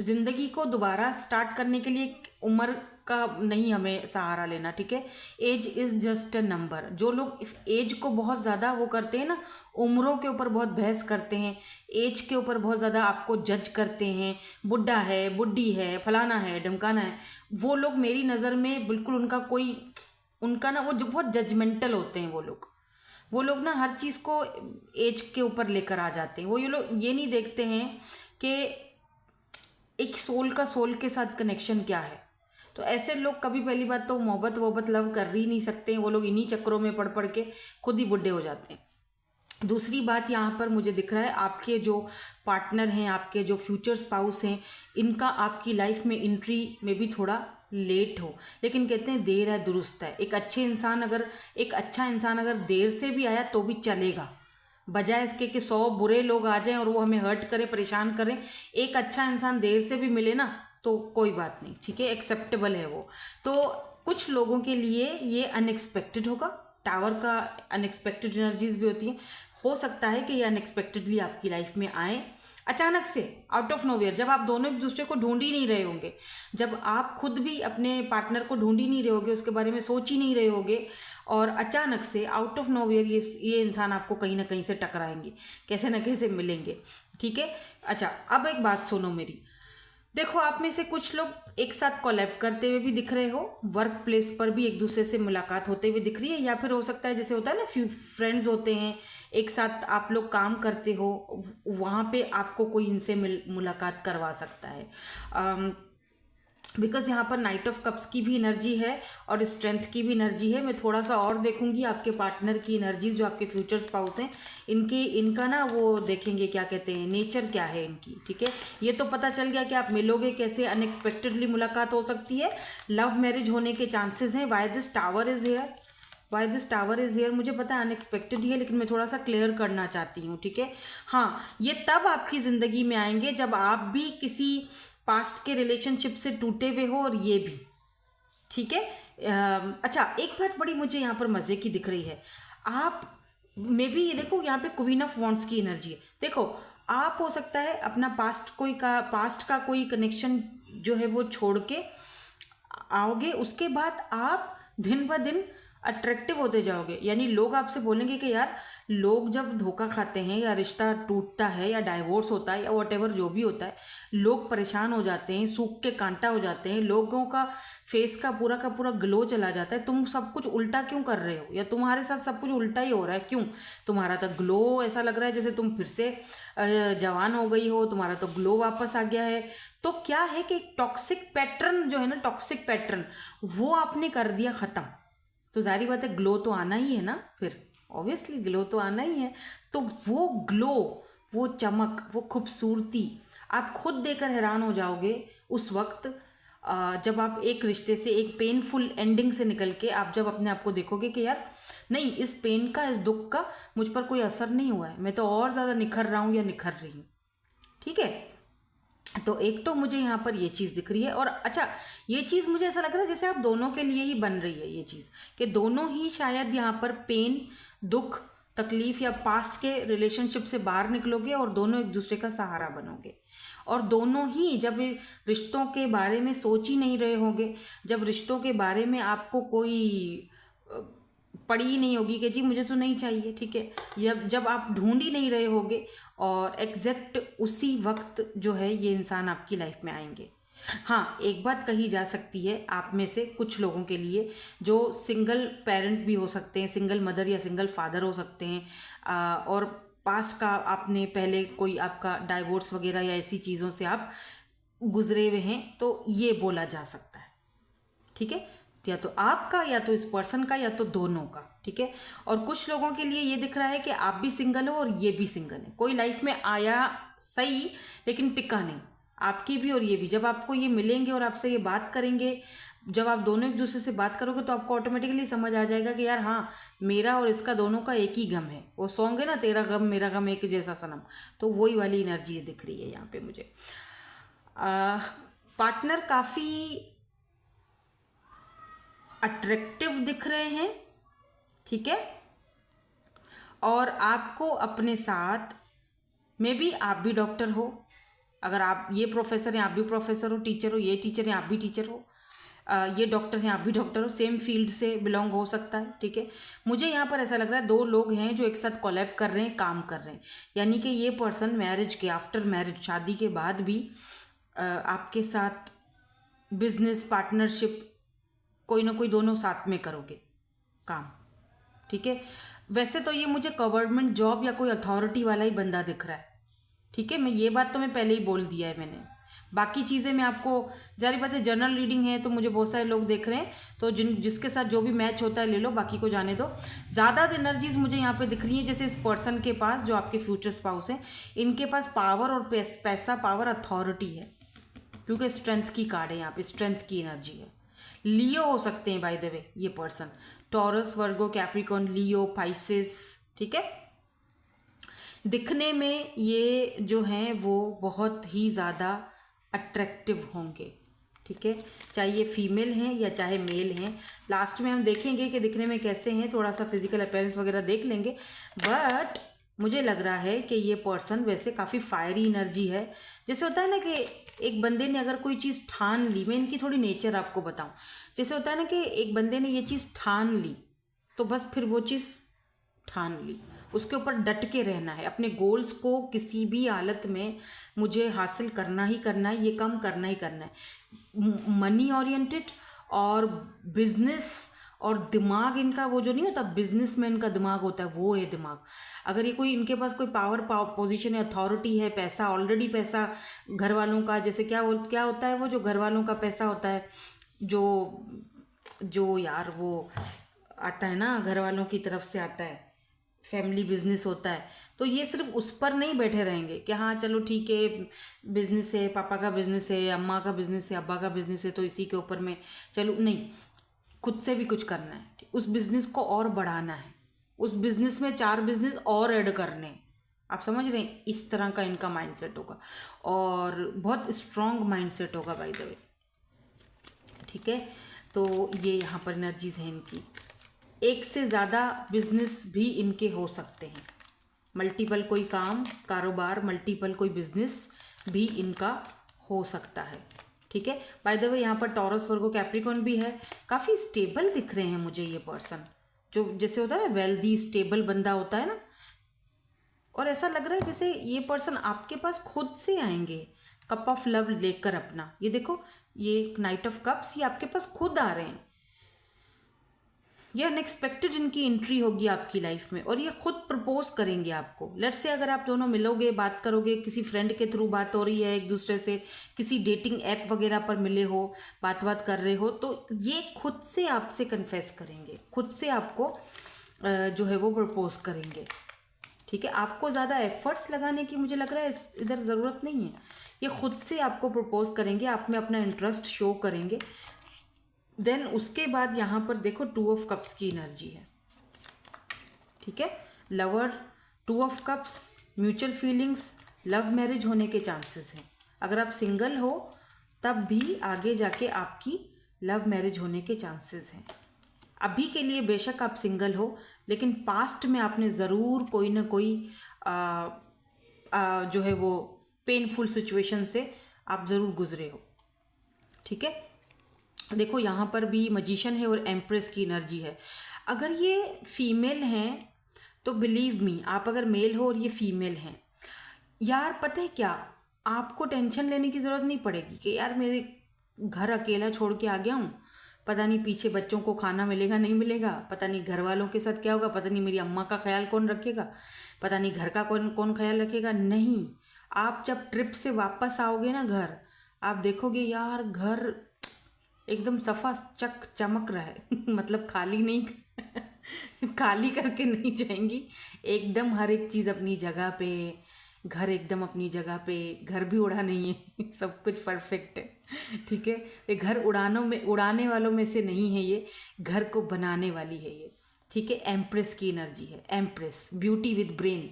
ज़िंदगी को दोबारा स्टार्ट करने के लिए उम्र का नहीं हमें सहारा लेना, ठीक है। Age is just a number. जो लोग एज को बहुत ज़्यादा वो करते हैं ना, उम्रों के ऊपर बहुत बहस करते हैं, एज के ऊपर बहुत ज़्यादा आपको जज करते हैं, बुढ़ा है, बुढ़ी है, फलाना है, ढमकाना है, वो लोग मेरी नज़र में बिल्कुल उनका ना वो जो बहुत जजमेंटल होते हैं वो लोग ना हर चीज़ को एज के ऊपर लेकर आ जाते हैं। वो ये लोग ये नहीं देखते हैं कि एक सोल का सोल के साथ कनेक्शन क्या है। तो ऐसे लोग कभी पहली बात तो मोहब्बत लव कर ही नहीं सकते हैं, वो लोग इन्हीं चक्करों में पड़ के खुद ही बुढ़े हो जाते हैं। दूसरी बात यहाँ पर मुझे दिख रहा है, आपके जो पार्टनर हैं, आपके जो फ्यूचर स्पाउस हैं, इनका आपकी लाइफ में एंट्री में भी थोड़ा लेट हो, लेकिन कहते हैं देर है दुरुस्त है। एक अच्छा इंसान अगर देर से भी आया तो भी चलेगा, बजाय इसके कि 100 बुरे लोग आ जाएं और वो हमें हर्ट करें, परेशान करें। एक अच्छा इंसान देर से भी मिले ना तो कोई बात नहीं, ठीक है, एक्सेप्टेबल है वो। तो कुछ लोगों के लिए ये अनएक्सपेक्टेड होगा। टावर का अनएक्सपेक्टेड एनर्जीज भी होती हैं, हो सकता है कि ये अनएक्सपेक्टेडली आपकी लाइफ में आए अचानक से, आउट ऑफ नोवेयर, जब आप दोनों एक दूसरे को ढूंढ ही नहीं रहे होंगे, जब आप खुद भी अपने पार्टनर को ढूंढ ही नहीं रहे होगे, उसके बारे में सोच ही नहीं रहे होगे, और अचानक से आउट ऑफ नोवेयर ये इंसान आपको कहीं ना कहीं से टकराएंगे, कैसे ना कैसे मिलेंगे, ठीक है। अच्छा, अब एक बात सुनो मेरी, देखो आप में से कुछ लोग एक साथ कोलैब करते हुए भी दिख रहे हो, वर्क प्लेस पर भी एक दूसरे से मुलाकात होते हुए दिख रही है, या फिर हो सकता है जैसे होता है ना, फ्यू फ्रेंड्स होते हैं, एक साथ आप लोग काम करते हो, वहाँ पे आपको कोई इनसे मुलाकात करवा सकता है। बिकॉज यहाँ पर नाइट ऑफ कप्स की भी एनर्जी है और स्ट्रेंथ की भी एनर्जी है। मैं थोड़ा सा और देखूंगी आपके पार्टनर की एनर्जीज, जो आपके फ्यूचर स्पाउस हैं, इनका ना वो देखेंगे क्या कहते हैं, नेचर क्या है इनकी, ठीक है। ये तो पता चल गया कि आप मिलोगे कैसे, अनएक्सपेक्टेडली मुलाकात हो सकती है, लव मैरिज होने के चांसेस हैं। Why this tower is here, मुझे पता है अनएक्सपेक्टेड ही है, लेकिन मैं थोड़ा सा क्लियर करना चाहती हूँ, ठीक है। हाँ, ये तब आपकी ज़िंदगी में आएंगे जब आप भी किसी पास्ट के रिलेशनशिप से टूटे हुए हो, और ये भी, ठीक है। अच्छा, एक बात बड़ी मुझे यहाँ पर मज़े की दिख रही है, आप मे बी ये देखो यहाँ पे क्वीन ऑफ वॉन्ड्स की एनर्जी है। देखो आप हो सकता है अपना पास्ट का कोई कनेक्शन जो है वो छोड़ के आओगे, उसके बाद आप दिन ब दिन अट्रैक्टिव होते जाओगे। यानी लोग आपसे बोलेंगे कि यार, लोग जब धोखा खाते हैं या रिश्ता टूटता है या डाइवोर्स होता है या वॉटेवर जो भी होता है, लोग परेशान हो जाते हैं, सूख के कांटा हो जाते हैं, लोगों का फेस का पूरा ग्लो चला जाता है। तुम सब कुछ उल्टा क्यों कर रहे हो, या तुम्हारे साथ सब कुछ उल्टा ही हो रहा है क्यों? तुम्हारा तो ग्लो ऐसा लग रहा है जैसे तुम फिर से जवान हो गई हो, तुम्हारा तो ग्लो वापस आ गया है। तो क्या है कि एक टॉक्सिक पैटर्न जो है ना, टॉक्सिक पैटर्न वो आपने कर दिया ख़त्म। तो जाहिर बात है ग्लो तो आना ही है ना, फिर ऑब्वियसली ग्लो तो आना ही है। तो वो ग्लो, वो चमक, वो खूबसूरती आप खुद देखकर हैरान हो जाओगे उस वक्त, जब आप एक रिश्ते से, एक पेनफुल एंडिंग से निकल के आप जब अपने आप को देखोगे कि यार नहीं, इस पेन का, इस दुख का मुझ पर कोई असर नहीं हुआ है, मैं तो और ज़्यादा निखर रहा हूँ या निखर रही हूँ। ठीक है, तो एक तो मुझे यहाँ पर ये चीज़ दिख रही है। और अच्छा, ये चीज़ मुझे ऐसा लग रहा है जैसे आप दोनों के लिए ही बन रही है ये चीज़, कि दोनों ही शायद यहाँ पर पेन, दुख, तकलीफ़ या पास्ट के रिलेशनशिप से बाहर निकलोगे और दोनों एक दूसरे का सहारा बनोगे। और दोनों ही जब रिश्तों के बारे में सोच ही नहीं रहे होंगे, जब रिश्तों के बारे में आपको कोई पड़ी ही नहीं होगी कि जी मुझे तो नहीं चाहिए, ठीक है, जब आप ढूंढ ही नहीं रहे होगे, और एग्जैक्ट उसी वक्त जो है ये इंसान आपकी लाइफ में आएंगे। हाँ, एक बात कही जा सकती है आप में से कुछ लोगों के लिए जो सिंगल पेरेंट भी हो सकते हैं, सिंगल मदर या सिंगल फादर हो सकते हैं, और पास्ट का आपने पहले कोई आपका डाइवोर्स वगैरह या ऐसी चीज़ों से आप गुजरे हुए हैं, तो ये बोला जा सकता है। ठीक है, या तो आपका, या तो इस पर्सन का, या तो दोनों का। ठीक है, और कुछ लोगों के लिए ये दिख रहा है कि आप भी सिंगल हो और ये भी सिंगल है। कोई लाइफ में आया सही, लेकिन टिका नहीं, आपकी भी और ये भी। जब आपको ये मिलेंगे और आपसे ये बात करेंगे, जब आप दोनों एक दूसरे से बात करोगे, तो आपको ऑटोमेटिकली समझ आ जाएगा कि यार हाँ, मेरा और इसका दोनों का एक ही गम है। वो सॉन्ग है ना, तेरा गम मेरा गम एक जैसा सनम, तो वही वाली एनर्जी दिख रही है यहाँ पे मुझे। पार्टनर काफ़ी अट्रैक्टिव दिख रहे हैं, ठीक है, और आपको अपने साथ, मे बी आप भी डॉक्टर हो, अगर आप ये प्रोफेसर हैं आप भी प्रोफेसर हो, टीचर हो, ये टीचर हैं आप भी टीचर हो, ये डॉक्टर हैं आप भी डॉक्टर हो, सेम फील्ड से बिलोंग हो सकता है। ठीक है, मुझे यहाँ पर ऐसा लग रहा है दो लोग हैं जो एक साथ कोलैब कर रहे हैं, काम कर रहे हैं। यानी कि ये पर्सन मैरिज के, आफ्टर मैरिज, शादी के बाद भी आपके साथ बिजनेस पार्टनरशिप कोई ना कोई दोनों साथ में करोगे काम। ठीक है, वैसे तो ये मुझे गवर्नमेंट जॉब या कोई अथॉरिटी वाला ही बंदा दिख रहा है। ठीक है, मैं ये बात तो मैं पहले ही बोल दिया है मैंने। बाकी चीज़ें मैं आपको, जारी बात है जनरल रीडिंग है तो मुझे बहुत सारे लोग देख रहे हैं, तो जिसके साथ जो भी मैच होता है ले लो, बाकी को जाने दो। ज़्यादा एनर्जीज मुझे यहाँ पे दिख रही है जैसे इस पर्सन के पास, जो आपके फ्यूचर स्पाउस हैं, इनके पास पावर और पैसा, पावर, अथॉरिटी है, क्योंकि स्ट्रेंथ की कार्ड है यहाँ पे, स्ट्रेंथ की एनर्जी है। लियो हो सकते हैं बाय द वे ये पर्सन, टॉरस, वर्गो, कैप्रिकॉर्न, लियो, पाइसेस। ठीक है, दिखने में ये जो हैं वो बहुत ही ज़्यादा अट्रैक्टिव होंगे। ठीक है, चाहे ये फीमेल हैं या चाहे मेल हैं। लास्ट में हम देखेंगे कि दिखने में कैसे हैं, थोड़ा सा फिजिकल अपीयरेंस वगैरह देख लेंगे, बट मुझे लग रहा है कि ये पर्सन वैसे काफ़ी फायरी एनर्जी है। जैसे होता है ना कि एक बंदे ने अगर कोई चीज़ ठान ली, मैं इनकी थोड़ी नेचर आपको बताऊं, जैसे होता है ना कि एक बंदे ने ये चीज़ ठान ली, तो बस फिर वो चीज़ ठान ली, उसके ऊपर डट के रहना है, अपने गोल्स को किसी भी हालत में मुझे हासिल करना ही करना है, ये काम करना ही करना है। मनी ओरिएंटेड और बिजनेस और दिमाग इनका वो जो नहीं होता, बिजनेसमैन का दिमाग होता है, वो है दिमाग। अगर ये कोई, इनके पास कोई पावर पोजीशन है, अथॉरिटी है, पैसा, ऑलरेडी पैसा घर वालों का, जैसे क्या होता है वो जो घर वालों का पैसा होता है, जो जो यार वो आता है ना, घर वालों की तरफ से आता है, फैमिली बिजनेस होता है, तो ये सिर्फ उस पर नहीं बैठे रहेंगे कि हाँ चलो ठीक है, बिजनेस है, पापा का बिजनेस है, अम्मा का बिजनेस है, अब्बा का बिजनेस है, तो इसी के ऊपर में चलो, नहीं, खुद से भी कुछ करना है, उस बिज़नेस को और बढ़ाना है, उस बिज़नेस में 4 बिज़नेस और ऐड करने हैं। आप समझ रहे हैं, इस तरह का इनका माइंडसेट होगा, और बहुत स्ट्रॉन्ग माइंडसेट होगा बाय द वे। ठीक है, तो ये यहाँ पर एनर्जीज हैं इनकी। एक से ज़्यादा बिजनेस भी इनके हो सकते हैं, मल्टीपल कोई काम, कारोबार, मल्टीपल कोई बिजनेस भी इनका हो सकता है। ठीक है। बाय द वे यहाँ पर टॉरस, वर्गो, कैप्रिकॉर्न भी है। काफ़ी स्टेबल दिख रहे हैं मुझे ये पर्सन, जो जैसे होता है ना वेल्दी स्टेबल बंदा होता है ना, और ऐसा लग रहा है जैसे ये पर्सन आपके पास खुद से आएंगे कप ऑफ लव लेकर अपना। ये देखो, ये नाइट ऑफ कप्स, ये आपके पास खुद आ रहे हैं। ये अनएक्सपेक्टेड इनकी एंट्री होगी आपकी लाइफ में, और ये खुद प्रपोज करेंगे आपको। लेट्स से अगर आप दोनों मिलोगे, बात करोगे, किसी फ्रेंड के थ्रू बात हो रही है एक दूसरे से, किसी डेटिंग ऐप वगैरह पर मिले हो, बात कर रहे हो, तो ये खुद से आपसे कन्फेस करेंगे, खुद से आपको जो है वो प्रपोज करेंगे। ठीक है, आपको ज़्यादा एफर्ट्स लगाने की मुझे लग रहा है इधर ज़रूरत नहीं है। ये खुद से आपको प्रपोज करेंगे, आप में अपना इंटरेस्ट शो करेंगे। देन उसके बाद यहाँ पर देखो 2 ऑफ कप्स की एनर्जी है। ठीक है, lover, 2 of cups, mutual feelings, love marriage होने के चांसेस हैं। अगर आप सिंगल हो तब भी आगे जाके आपकी लव मैरिज होने के चांसेस हैं। अभी के लिए बेशक आप सिंगल हो, लेकिन पास्ट में आपने ज़रूर कोई ना कोई जो है वो पेनफुल सिचुएशन से आप ज़रूर गुजरे हो। ठीक है, देखो यहाँ पर भी मजिशियन है और एम्प्रेस की एनर्जी है। अगर ये फीमेल हैं तो बिलीव मी, आप अगर मेल हो और ये फीमेल हैं, यार पता है क्या, आपको टेंशन लेने की ज़रूरत नहीं पड़ेगी कि यार मेरे घर अकेला छोड़ के आ गया हूँ, पता नहीं पीछे बच्चों को खाना मिलेगा नहीं मिलेगा, पता नहीं घर वालों के साथ क्या होगा, पता नहीं मेरी अम्मा का ख्याल कौन रखेगा, पता नहीं घर का कौन ख्याल रखेगा। नहीं, आप जब ट्रिप से वापस आओगे ना घर, आप देखोगे यार घर एकदम सफा चक चमक रहा है मतलब खाली नहीं खाली करके नहीं जाएंगी, एकदम हर एक चीज़ अपनी जगह पे, घर एकदम अपनी जगह पे, घर भी उड़ा नहीं है सब कुछ परफेक्ट है। ठीक है, ये घर उड़ाने वालों में से नहीं है, ये घर को बनाने वाली है ये। ठीक है, एम्प्रेस की एनर्जी है। Empress, beauty with brain,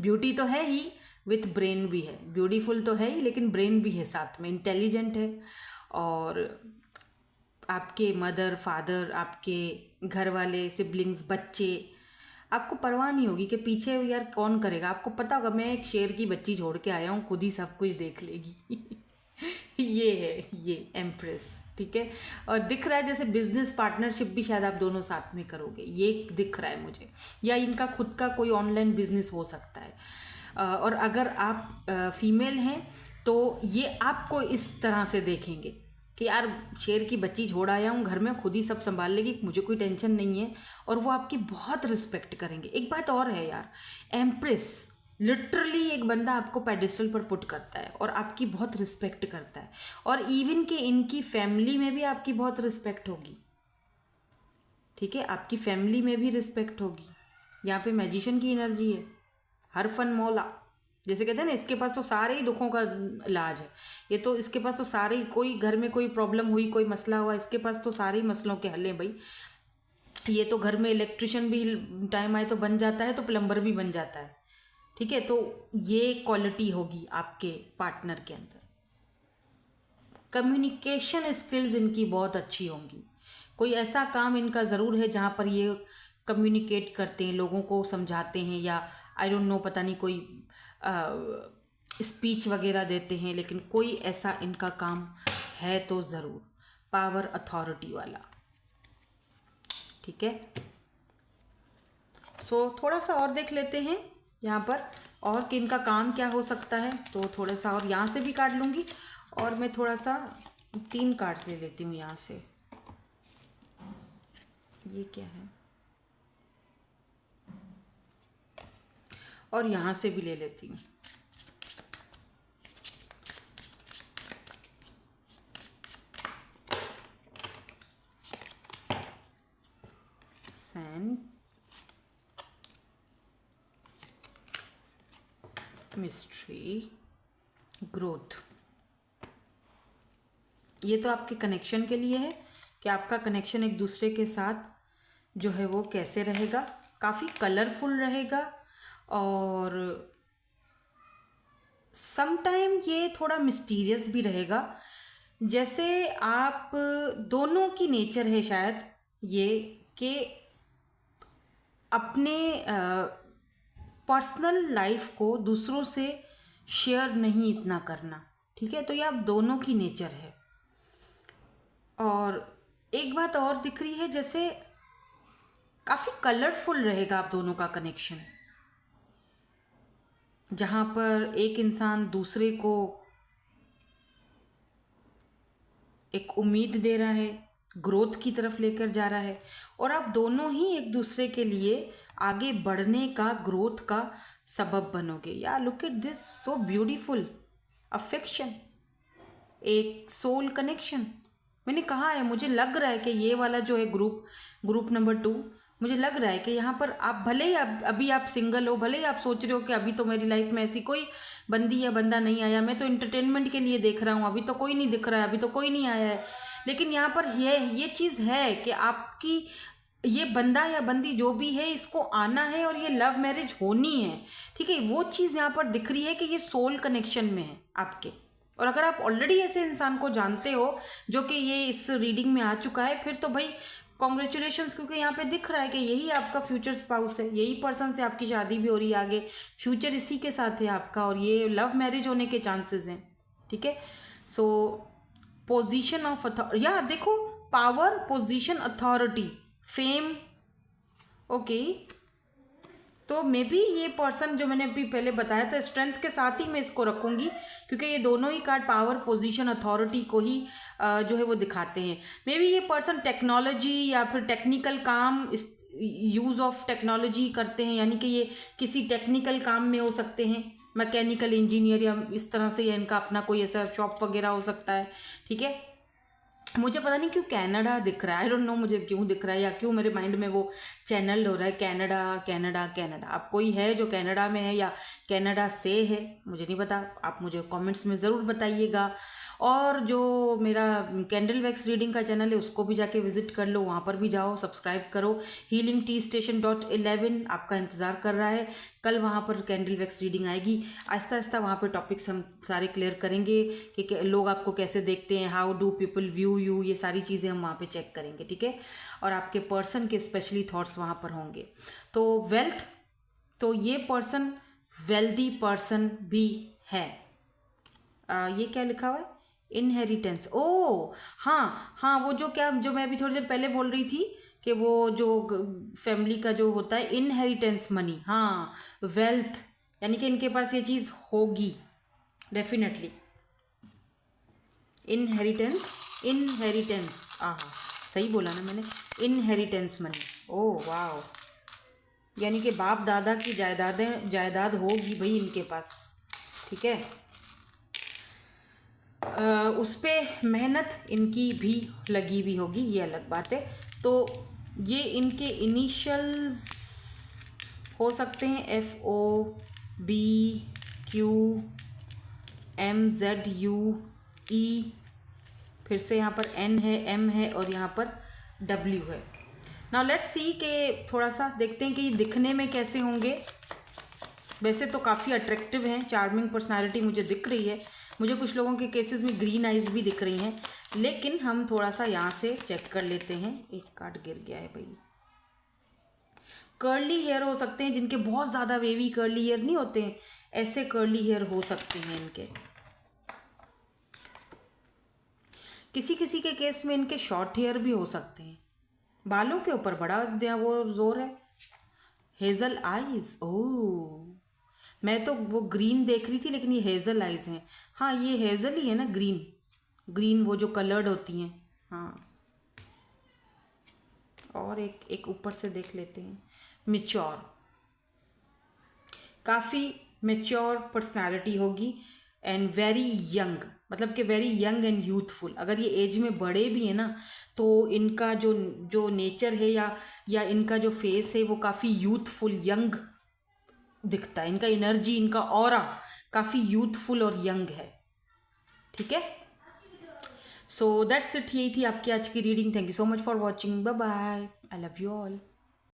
beauty तो है ही, विथ ब्रेन भी है, ब्यूटीफुल तो है ही लेकिन ब्रेन भी है साथ में, इंटेलिजेंट है। और आपके मदर फादर, आपके घर वाले, सिबलिंग्स, बच्चे, आपको परवाह नहीं होगी कि पीछे यार कौन करेगा। आपको पता होगा मैं एक शेर की बच्ची छोड़ के आया हूँ, खुद ही सब कुछ देख लेगी ये है ये एम्प्रेस। ठीक है, और दिख रहा है जैसे बिजनेस पार्टनरशिप भी शायद आप दोनों साथ में करोगे, ये दिख रहा है मुझे, या इनका खुद का कोई ऑनलाइन बिजनेस हो सकता है। और अगर आप फीमेल हैं तो ये आपको इस तरह से देखेंगे कि यार शेर की बच्ची छोड़ आया हूँ घर में, खुद ही सब संभाल लेगी, मुझे कोई टेंशन नहीं है, और वो आपकी बहुत रिस्पेक्ट करेंगे। एक बात और है यार, एम्प्रेस लिटरली एक बंदा आपको पेडिस्टल पर पुट करता है और आपकी बहुत रिस्पेक्ट करता है, और इवन के इनकी फैमिली में भी आपकी बहुत रिस्पेक्ट होगी। ठीक है, आपकी फैमिली में भी रिस्पेक्ट होगी। यहाँ पे मैजिशियन की एनर्जी है, हर फन मौला, जैसे कहते हैं ना, इसके पास तो सारे ही दुखों का इलाज है। ये तो इसके पास तो सारे ही, कोई घर में कोई प्रॉब्लम हुई, कोई मसला हुआ, इसके पास तो सारे ही मसलों के हल हैं भाई। ये तो घर में इलेक्ट्रिशियन भी टाइम आए तो बन जाता है, तो प्लम्बर भी बन जाता है। ठीक है, तो ये क्वालिटी होगी आपके पार्टनर के अंदर। कम्युनिकेशन स्किल्स इनकी बहुत अच्छी होंगी। कोई ऐसा काम इनका ज़रूर है जहाँ पर ये कम्युनिकेट करते हैं, लोगों को समझाते हैं, या आई डोंट नो, पता नहीं कोई स्पीच वगैरह देते हैं, लेकिन कोई ऐसा इनका काम है तो ज़रूर, पावर अथॉरिटी वाला। ठीक है, सो थोड़ा सा और देख लेते हैं यहाँ पर, और कि इनका काम क्या हो सकता है। तो थोड़ा सा और यहाँ से भी काट लूँगी, और मैं थोड़ा सा 3 कार्ड्स ले लेती हूँ यहाँ से। ये क्या है, और यहाँ से भी ले लेती हूँ। Sand, mystery, growth. ये तो आपके कनेक्शन के लिए है कि आपका कनेक्शन एक दूसरे के साथ जो है वो कैसे रहेगा, काफ़ी कलरफुल रहेगा, और समटाइम ये थोड़ा मिस्टीरियस भी रहेगा। जैसे आप दोनों की नेचर है शायद ये कि अपने पर्सनल लाइफ को दूसरों से शेयर नहीं इतना करना। ठीक है, तो ये आप दोनों की नेचर है। और एक बात और दिख रही है, जैसे काफ़ी कलरफुल रहेगा आप दोनों का कनेक्शन, जहाँ पर एक इंसान दूसरे को एक उम्मीद दे रहा है, ग्रोथ की तरफ लेकर जा रहा है, और आप दोनों ही एक दूसरे के लिए आगे बढ़ने का, ग्रोथ का सबब बनोगे। या look at this, so beautiful affection, एक सोल कनेक्शन। मैंने कहा है, मुझे लग रहा है कि ये वाला जो है ग्रुप नंबर 2, मुझे लग रहा है कि यहाँ पर आप भले ही अभी आप सिंगल हो, भले ही आप सोच रहे हो कि अभी तो मेरी लाइफ में ऐसी कोई बंदी या बंदा नहीं आया, मैं तो इंटरटेनमेंट के लिए देख रहा हूँ, अभी तो कोई नहीं दिख रहा है, अभी तो कोई नहीं आया है। लेकिन यहाँ पर ये चीज़ है कि आपकी ये बंदा या बंदी जो भी है, इसको आना है और ये लव मैरिज होनी है। ठीक है, वो चीज़ यहाँ पर दिख रही है कि ये सोल कनेक्शन में है आपके। और अगर आप ऑलरेडी ऐसे इंसान को जानते हो जो कि ये इस रीडिंग में आ चुका है, फिर तो भाई कॉन्ग्रेचुलेशंस, क्योंकि यहाँ पे दिख रहा है कि यही आपका फ्यूचर स्पाउस है, यही पर्सन से आपकी शादी भी हो रही है आगे, फ्यूचर इसी के साथ है आपका, और ये लव मैरिज होने के चांसेस हैं। ठीक है, सो पोजीशन ऑफ या देखो, power, position, authority, fame, okay. तो मे बी ये पर्सन जो मैंने अभी पहले बताया था, स्ट्रेंथ के साथ ही मैं इसको रखूँगी, क्योंकि ये दोनों ही कार्ड पावर, पोजीशन, अथॉरिटी को ही जो है वो दिखाते हैं। मे बी ये पर्सन टेक्नोलॉजी या फिर टेक्निकल काम, इस यूज़ ऑफ टेक्नोलॉजी करते हैं, यानी कि ये किसी टेक्निकल काम में हो सकते हैं, मैकेनिकल इंजीनियर या इस तरह से, या इनका अपना कोई ऐसा शॉप वगैरह हो सकता है। ठीक है, मुझे पता नहीं क्यों कनाडा दिख रहा है, आई डोंट नो मुझे क्यों दिख रहा है, या क्यों मेरे माइंड में वो चैनल हो रहा है, कनाडा कनाडा कनाडा। अब कोई है जो कनाडा में है या कनाडा से है, मुझे नहीं पता, आप मुझे कमेंट्स में ज़रूर बताइएगा। और जो मेरा कैंडल वैक्स रीडिंग का चैनल है, उसको भी जाके विजिट कर लो, वहाँ पर भी जाओ, सब्सक्राइब करो। healingtstation.11 आपका इंतज़ार कर रहा है। कल वहाँ पर कैंडल वैक्स रीडिंग आएगी। आहिस्ता आहिस्ता वहाँ पर टॉपिक्स हम सारे क्लियर करेंगे कि लोग आपको कैसे देखते हैं, how do people view you, ये सारी चीज़ें हम वहाँ पे चेक करेंगे। ठीक है, और आपके पर्सन के स्पेशली थॉट्स वहाँ पर होंगे। तो वेल्थ, तो ये पर्सन वेल्दी पर्सन भी है। ये क्या लिखा हुआ है, इनहेरिटेंस। ओ हाँ हाँ, वो जो मैं अभी थोड़ी देर पहले बोल रही थी कि वो जो फैमिली का जो होता है इनहेरिटेंस मनी, हाँ, वेल्थ, यानी कि इनके पास ये चीज़ होगी डेफिनेटली। इनहेरिटेंस हाँ, सही बोला ना मैंने, इनहेरिटेंस मनी। ओह वाह, यानी कि बाप दादा की जायदाद होगी भाई इनके पास। ठीक है, उस पर मेहनत इनकी भी लगी हुई होगी, ये अलग बात है। तो ये इनके इनिशियल्स हो सकते हैं, FOBQMZUE, फिर से यहाँ पर N है, M है, और यहाँ पर W है। नाउ लेट्स सी के थोड़ा सा देखते हैं कि ये दिखने में कैसे होंगे। वैसे तो काफ़ी अट्रैक्टिव हैं, चार्मिंग पर्सनालिटी मुझे दिख रही है। मुझे कुछ लोगों के केसेस में ग्रीन आइज भी दिख रही हैं, लेकिन हम थोड़ा सा यहाँ से चेक कर लेते हैं। एक कार्ड गिर गया है भाई। कर्ली हेयर हो सकते हैं जिनके, बहुत ज़्यादा वेवी कर्ली हेयर नहीं होते हैं, ऐसे कर्ली हेयर हो सकते हैं इनके। किसी किसी के केस में इनके शॉर्ट हेयर भी हो सकते हैं। बालों के ऊपर बड़ा वो जोर है। हेजल आइज, ओह, मैं तो वो ग्रीन देख रही थी, लेकिन ये हेज़ल आइज हैं। हाँ, ये हेज़ल ही है ना, ग्रीन वो जो कलर्ड होती हैं। हाँ, और एक ऊपर से देख लेते हैं। मैच्योर, काफ़ी मैच्योर पर्सनालिटी होगी, एंड वेरी यंग, मतलब कि वेरी यंग एंड यूथफुल। अगर ये एज में बड़े भी हैं ना, तो इनका जो नेचर है या इनका जो फेस है, वो काफ़ी यूथफुल, यंग दिखता है। इनका एनर्जी, इनका ऑरा काफ़ी यूथफुल और यंग है। ठीक है, सो दैट्स इट, यही थी आपकी आज की reading. Thank you so much for watching, bye bye, I love you all.